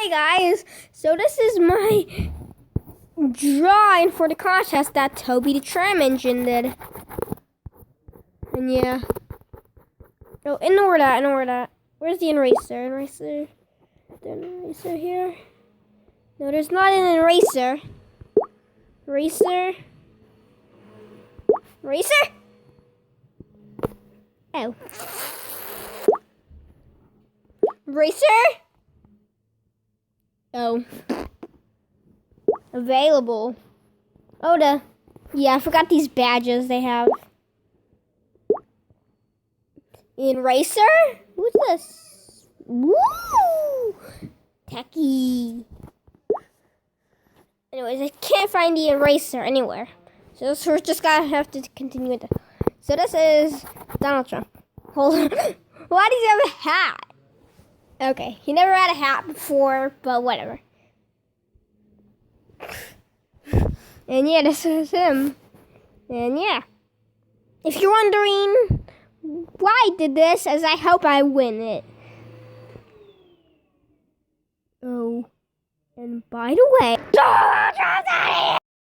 Hey guys, so this is my drawing for the contest that Toby the tram engine did. And yeah. Oh, ignore that. Where's the eraser? The eraser here? No, there's not an eraser. Eraser? Oh. Eraser? Oh. Available. Oh, yeah, I forgot these badges they have. Eraser? Who's this? Woo! Techie. Anyways, I can't find the eraser anywhere. So we're just gonna have to continue with it. So this is Donald Trump. Hold on. Why does he have a hat? Okay, he never had a hat before, but whatever. And yeah, this is him. And yeah. If you're wondering why I did this, as I hope I win it. Oh. And by the way,